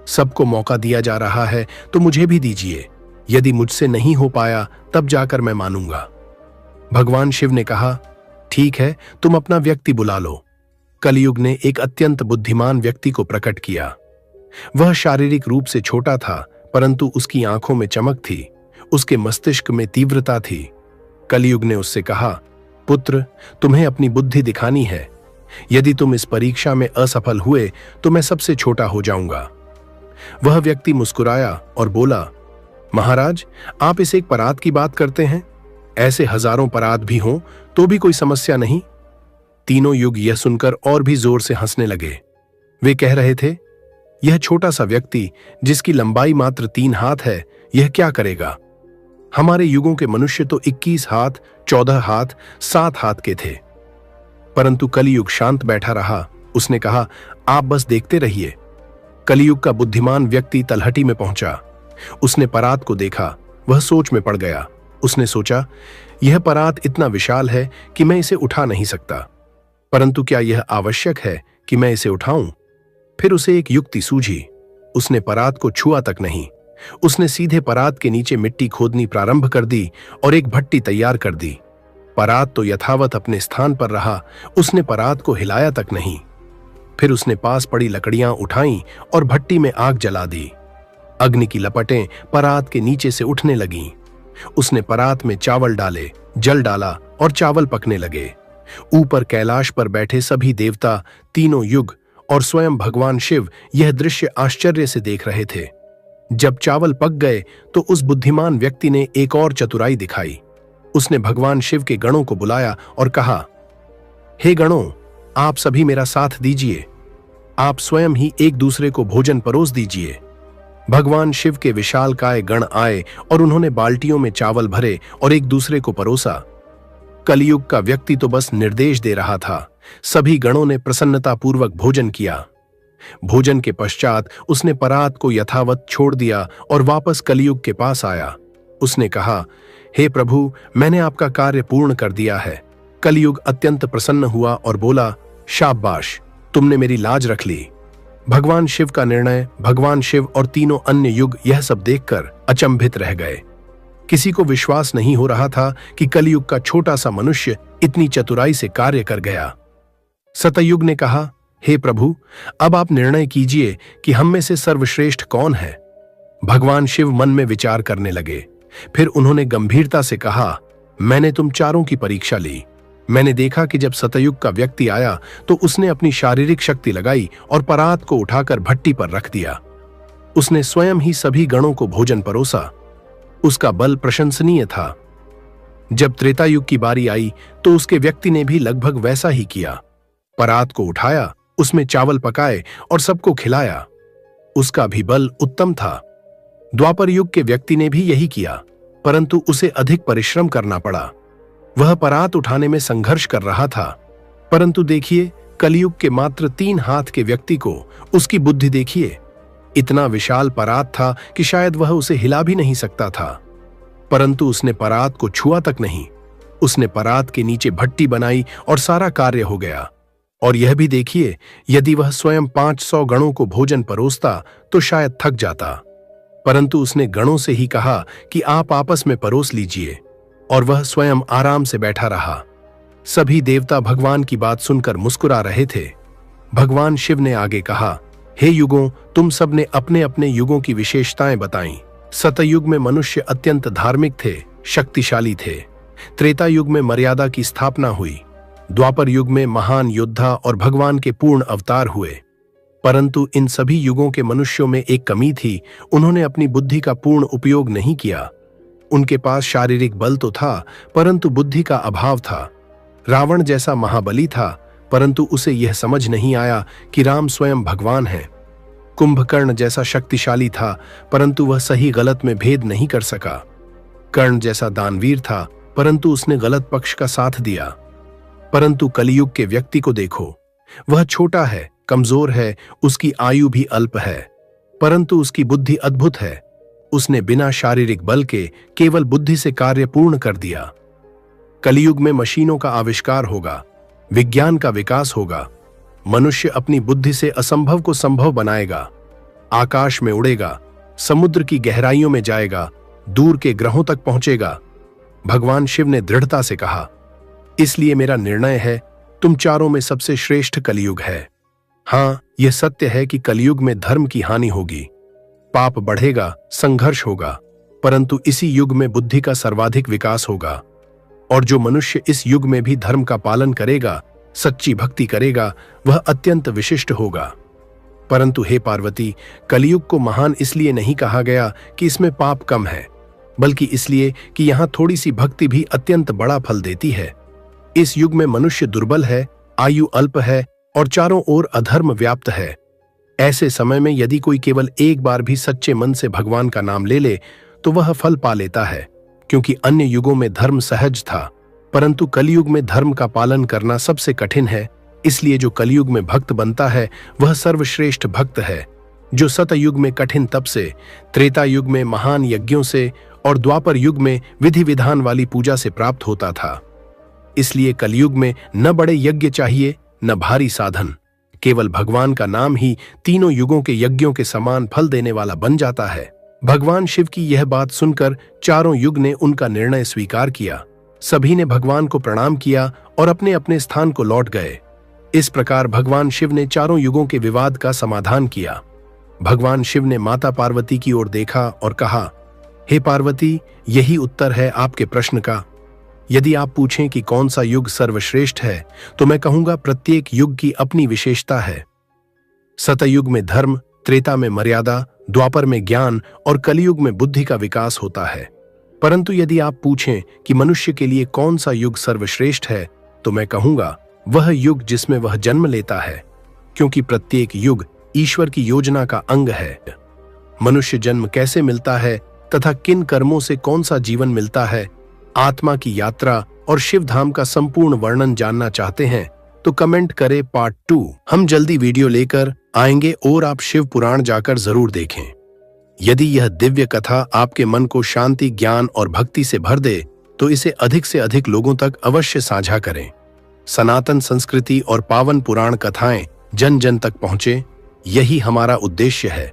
सबको मौका दिया जा रहा है तो मुझे भी दीजिए। यदि मुझसे नहीं हो पाया तब जाकर मैं मानूंगा। भगवान शिव ने कहा, ठीक है, तुम अपना व्यक्ति बुला लो। कलियुग ने एक अत्यंत बुद्धिमान व्यक्ति को प्रकट किया। वह शारीरिक रूप से छोटा था, परंतु उसकी आंखों में चमक थी, उसके मस्तिष्क में तीव्रता थी। कलियुग ने उससे कहा, पुत्र, तुम्हें अपनी बुद्धि दिखानी है। यदि तुम इस परीक्षा में असफल हुए तो मैं सबसे छोटा हो जाऊंगा। वह व्यक्ति मुस्कुराया और बोला, महाराज, आप इस एक परात की बात करते हैं? ऐसे हजारों परात भी हों तो भी कोई समस्या नहीं। तीनों युग यह सुनकर और भी जोर से हंसने लगे। वे कह रहे थे, यह छोटा सा व्यक्ति जिसकी लंबाई मात्र 3 हाथ है, यह क्या करेगा? हमारे युगों के मनुष्य तो 21 हाथ, 14 हाथ, 7 हाथ के थे। परंतु कलियुग शांत बैठा रहा। उसने कहा, आप बस देखते रहिए। कलियुग का बुद्धिमान व्यक्ति तलहटी में पहुंचा। उसने परात को देखा। वह सोच में पड़ गया। उसने सोचा, यह परात इतना विशाल है कि मैं इसे उठा नहीं सकता, परंतु क्या यह आवश्यक है कि मैं इसे उठाऊं? फिर उसे एक युक्ति सूझी। उसने परात को छुआ तक नहीं। उसने सीधे परात के नीचे मिट्टी खोदनी प्रारंभ कर दी और एक भट्टी तैयार कर दी। परात तो यथावत अपने स्थान पर रहा। उसने परात को हिलाया तक नहीं। फिर उसने पास पड़ी लकड़ियां उठाईं और भट्टी में आग जला दी। अग्नि की लपटें परात के नीचे से उठने लगीं। उसने परात में चावल डाले, जल डाला और चावल पकने लगे। ऊपर कैलाश पर बैठे सभी देवता, तीनों युग और स्वयं भगवान शिव यह दृश्य आश्चर्य से देख रहे थे। जब चावल पक गए तो उस बुद्धिमान व्यक्ति ने एक और चतुराई दिखाई। उसने भगवान शिव के गणों को बुलाया और कहा, हे गणों, आप सभी मेरा साथ दीजिए। आप स्वयं ही एक दूसरे को भोजन परोस दीजिए। भगवान शिव के विशालकाय गण आए और उन्होंने बाल्टियों में चावल भरे और एक दूसरे को परोसा। कलियुग का व्यक्ति तो बस निर्देश दे रहा था। सभी गणों ने प्रसन्नतापूर्वक भोजन किया। भोजन के पश्चात उसने परात को यथावत छोड़ दिया और वापस कलियुग के पास आया। उसने कहा, हे प्रभु, मैंने आपका कार्य पूर्ण कर दिया है। कलियुग अत्यंत प्रसन्न हुआ और बोला, शाबाश, तुमने मेरी लाज रख ली। भगवान शिव का निर्णय, भगवान शिव और तीनों अन्य युग यह सब देखकर अचंभित रह गए। किसी को विश्वास नहीं हो रहा था कि कलियुग का छोटा सा मनुष्य इतनी चतुराई से कार्य कर गया। सतयुग ने कहा, हे प्रभु, अब आप निर्णय कीजिए कि हम में से सर्वश्रेष्ठ कौन है। भगवान शिव मन में विचार करने लगे। फिर उन्होंने गंभीरता से कहा, मैंने तुम चारों की परीक्षा ली। मैंने देखा कि जब सतयुग का व्यक्ति आया तो उसने अपनी शारीरिक शक्ति लगाई और परात को उठाकर भट्टी पर रख दिया। उसने स्वयं ही सभी गणों को भोजन परोसा। उसका बल प्रशंसनीय था। जब त्रेता युग की बारी आई तो उसके व्यक्ति ने भी लगभग वैसा ही किया। परात को उठाया, उसमें चावल पकाए और सबको खिलाया। उसका भी बल उत्तम था। द्वापर युग के व्यक्ति ने भी यही किया, परंतु उसे अधिक परिश्रम करना पड़ा। वह परात उठाने में संघर्ष कर रहा था। परंतु देखिए, कलियुग के मात्र 3 हाथ के व्यक्ति को उसकी बुद्धि देखिए। इतना विशाल परात था कि शायद वह उसे हिला भी नहीं सकता था, परंतु उसने परात को छुआ तक नहीं। उसने परात के नीचे भट्टी बनाई और सारा कार्य हो गया। और यह भी देखिए, यदि वह स्वयं 500 गणों को भोजन परोसता तो शायद थक जाता, परंतु उसने गणों से ही कहा कि आप आपस में परोस लीजिए, और वह स्वयं आराम से बैठा रहा। सभी देवता भगवान की बात सुनकर मुस्कुरा रहे थे। भगवान शिव ने आगे कहा, हे युगों, तुम सब ने अपने अपने युगों की विशेषताएं बताईं। सतयुग में मनुष्य अत्यंत धार्मिक थे, शक्तिशाली थे। त्रेता युग में मर्यादा की स्थापना हुई। द्वापर युग में महान योद्धा और भगवान के पूर्ण अवतार हुए। परंतु इन सभी युगों के मनुष्यों में एक कमी थी, उन्होंने अपनी बुद्धि का पूर्ण उपयोग नहीं किया। उनके पास शारीरिक बल तो था, परंतु बुद्धि का अभाव था। रावण जैसा महाबली था, परंतु उसे यह समझ नहीं आया कि राम स्वयं भगवान है। कुंभकर्ण जैसा शक्तिशाली था, परंतु वह सही गलत में भेद नहीं कर सका। कर्ण जैसा दानवीर था, परंतु उसने गलत पक्ष का साथ दिया। परंतु कलियुग के व्यक्ति को देखो, वह छोटा है, कमजोर है, उसकी आयु भी अल्प है, परंतु उसकी बुद्धि अद्भुत है। उसने बिना शारीरिक बल के केवल बुद्धि से कार्य पूर्ण कर दिया। कलियुग में मशीनों का आविष्कार होगा, विज्ञान का विकास होगा। मनुष्य अपनी बुद्धि से असंभव को संभव बनाएगा, आकाश में उड़ेगा, समुद्र की गहराइयों में जाएगा, दूर के ग्रहों तक पहुंचेगा। भगवान शिव ने दृढ़ता से कहा, इसलिए मेरा निर्णय है, तुम चारों में सबसे श्रेष्ठ कलियुग है। हां, यह सत्य है कि कलियुग में धर्म की हानि होगी, पाप बढ़ेगा, संघर्ष होगा, परंतु इसी युग में बुद्धि का सर्वाधिक विकास होगा। और जो मनुष्य इस युग में भी धर्म का पालन करेगा, सच्ची भक्ति करेगा, वह अत्यंत विशिष्ट होगा। परंतु हे पार्वती, कलियुग को महान इसलिए नहीं कहा गया कि इसमें पाप कम है, बल्कि इसलिए कि यहां थोड़ी सी भक्ति भी अत्यंत बड़ा फल देती है। इस युग में मनुष्य दुर्बल है, आयु अल्प है और चारों ओर अधर्म व्याप्त है। ऐसे समय में यदि कोई केवल एक बार भी सच्चे मन से भगवान का नाम ले ले तो वह फल पा लेता है, क्योंकि अन्य युगों में धर्म सहज था, परंतु कलियुग में धर्म का पालन करना सबसे कठिन है। इसलिए जो कलियुग में भक्त बनता है वह सर्वश्रेष्ठ भक्त है, जो सतयुग में कठिन तप से, त्रेता युग में महान यज्ञों से और द्वापर युग में विधि विधान वाली पूजा से प्राप्त होता था। इसलिए कलियुग में न बड़े यज्ञ चाहिए, न भारी साधन, केवल भगवान का नाम ही तीनों युगों के यज्ञों के समान फल देने वाला बन जाता है। भगवान शिव की यह बात सुनकर चारों युग ने उनका निर्णय स्वीकार किया। सभी ने भगवान को प्रणाम किया और अपने अपने स्थान को लौट गए। इस प्रकार भगवान शिव ने चारों युगों के विवाद का समाधान किया। भगवान शिव ने माता पार्वती की ओर देखा और कहा, हे पार्वती, यही उत्तर है आपके प्रश्न का। यदि आप पूछें कि कौन सा युग सर्वश्रेष्ठ है, तो मैं कहूंगा प्रत्येक युग की अपनी विशेषता है। सतयुग में धर्म, त्रेता में मर्यादा, द्वापर में ज्ञान और कलियुग में बुद्धि का विकास होता है। परंतु यदि आप पूछें कि मनुष्य के लिए कौन सा युग सर्वश्रेष्ठ है, तो मैं कहूंगा वह युग जिसमें वह जन्म लेता है, क्योंकि प्रत्येक युग ईश्वर की योजना का अंग है। मनुष्य जन्म कैसे मिलता है तथा किन कर्मों से कौन सा जीवन मिलता है, आत्मा की यात्रा और शिव धाम का संपूर्ण वर्णन जानना चाहते हैं तो कमेंट करें पार्ट 2। हम जल्दी वीडियो लेकर आएंगे और आप शिव पुराण जाकर जरूर देखें। यदि यह दिव्य कथा आपके मन को शांति, ज्ञान और भक्ति से भर दे तो इसे अधिक से अधिक लोगों तक अवश्य साझा करें। सनातन संस्कृति और पावन पुराण कथाएं जन जन तक पहुंचे, यही हमारा उद्देश्य है।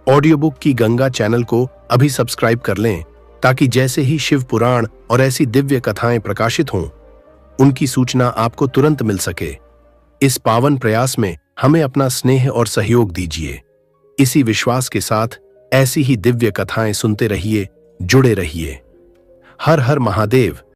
ऑडियो बुक की गंगा चैनल को अभी सब्सक्राइब कर लें, ताकि जैसे ही शिव पुराण और ऐसी दिव्य कथाएं प्रकाशित हों, उनकी सूचना आपको तुरंत मिल सके। इस पावन प्रयास में हमें अपना स्नेह और सहयोग दीजिए। इसी विश्वास के साथ ऐसी ही दिव्य कथाएं सुनते रहिए, जुड़े रहिए। हर हर महादेव।